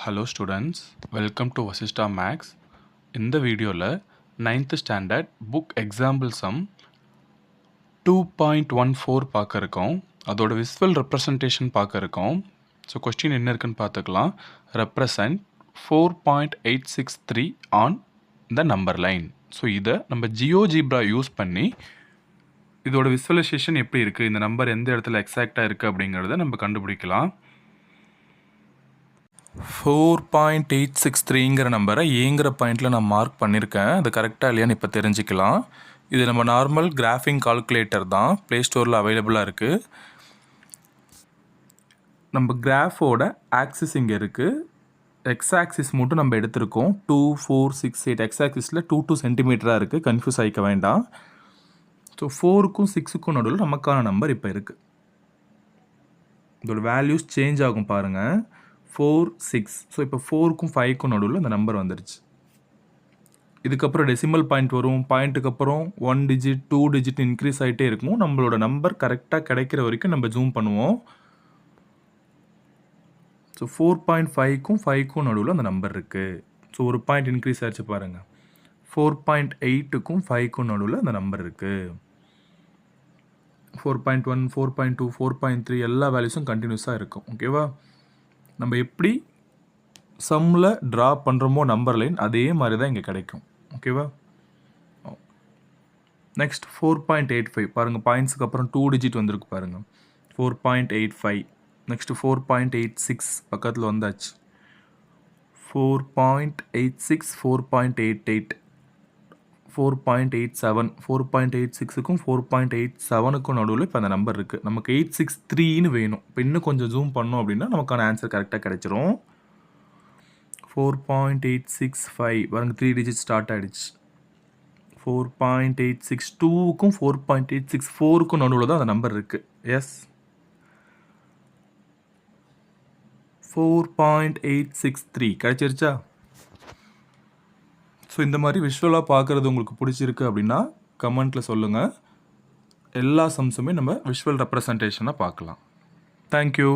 Hello students, welcome to Vasista Max. இந்த வீடியோவில் 9th standard book example some 2.14 பார்க்க இருக்கோம். அதோட விசுவல் ரெப்ரசன்டேஷன் பார்க்க இருக்கோம். ஸோ கொஸ்டின் என்ன இருக்குன்னு பார்த்துக்கலாம். Represent 4.863 on the number line. So இதை நம்ம ஜியோஜிப்ரா யூஸ் பண்ணி இதோட விசுவலைசேஷன் எப்படி இருக்குது, இந்த நம்பர் எந்த இடத்துல எக்ஸாக்டாக இருக்குது அப்படிங்கிறத நம்ம கண்டுபிடிக்கலாம். 4.863ங்கிற நம்பரை ஏங்கிற பாயிண்டில் நான் மார்க் பண்ணியிருக்கேன். அது கரெக்டாக இல்லையான்னு இப்போ தெரிஞ்சுக்கலாம். இது நம்ம நார்மல் கிராஃபிங் கால்குலேட்டர் தான், ப்ளே ஸ்டோரில் அவைலபிளாக இருக்குது. நம்ம கிராஃபோட ஆக்சிஸ் இங்கே இருக்குது. எக்ஸ் ஆக்சிஸ் மட்டும் நம்ம எடுத்திருக்கோம். 2, 4, 6, 8 எக்ஸ் ஆக்சிஸில் 2 சென்டிமீட்டராக இருக்குது. கன்ஃபியூஸ் ஆகிக்க வேண்டாம். ஸோ 4க்கும் 6க்கும் நடுவில் நமக்கான நம்பர் இப்போ இருக்குது. இதோட வேல்யூஸ் சேஞ்ச் ஆகும் பாருங்கள். 4, 6. ஸோ இப்போ 4க்கும் 5க்கும் நடுவில் அந்த நம்பர் வந்துருச்சு. இதுக்கப்புறம் டெசிமல் பாயிண்ட் வரும். பாயிண்ட்டுக்கு அப்புறம் 1 டிஜிட் 2 டிஜிட் இன்க்ரீஸ் ஆகிட்டே இருக்கும். நம்மளோட நம்பர் கரெக்டாக கிடைக்கிற வரைக்கும் நம்ம ஜூம் பண்ணுவோம். ஸோ 4.5க்கும் 5க்கும் நடுவில் அந்த நம்பர் இருக்குது. ஸோ ஒரு பாயிண்ட் இன்க்ரீஸ் ஆகிடுச்சு பாருங்கள். 4.8க்கும் 5க்கும் நடுவில் அந்த நம்பர் இருக்குது. 4.1, 4.2, 4.3 எல்லா வேல்யூஸும் கண்டினியூஸாக இருக்கும். ஓகேவா? நம்ம எப்படி சம்மில் ட்ரா பண்ணுறோமோ நம்பர் லைன், அதே மாதிரி தான் இங்கே கிடைக்கும். ஓகேவா? நெக்ஸ்ட் 4.85 பாருங்கள். பாயிண்ட்ஸுக்கு அப்புறம் 2 டிஜிட் வந்திருக்கு பாருங்கள். 4.85. நெக்ஸ்ட்டு 4.86 பக்கத்தில் வந்தாச்சு. 4.86, 4.88, 4.87, 4.86க்கும் 4.87க்கும் நடுவில் இப்போ அந்த நம்பர் இருக்குது. நமக்கு 863ன்னு வேணும். இப்போ இன்னும் கொஞ்சம் ஜூம் பண்ணோம் அப்படின்னா நமக்கான ஆன்சர் கரெக்டாக கிடைச்சிரும். 4.865 பாருங்க, 3 டிஜிட் ஸ்டார்ட் ஆகிடுச்சு. 4.862க்கும் 4.864க்கும் நடுவில் தான் அந்த நம்பர் இருக்குது. எஸ், 4.863 கிடைச்சிருச்சா? ஸோ இந்த மாதிரி விஷுவலாக பார்க்குறது உங்களுக்கு பிடிச்சிருக்கு அப்படின்னா கமெண்ட்டில் சொல்லுங்கள். எல்லா சம்ஸுமே நம்ம விஷுவல் ரெப்ரசன்டேஷனாக பார்க்கலாம். தேங்க்யூ.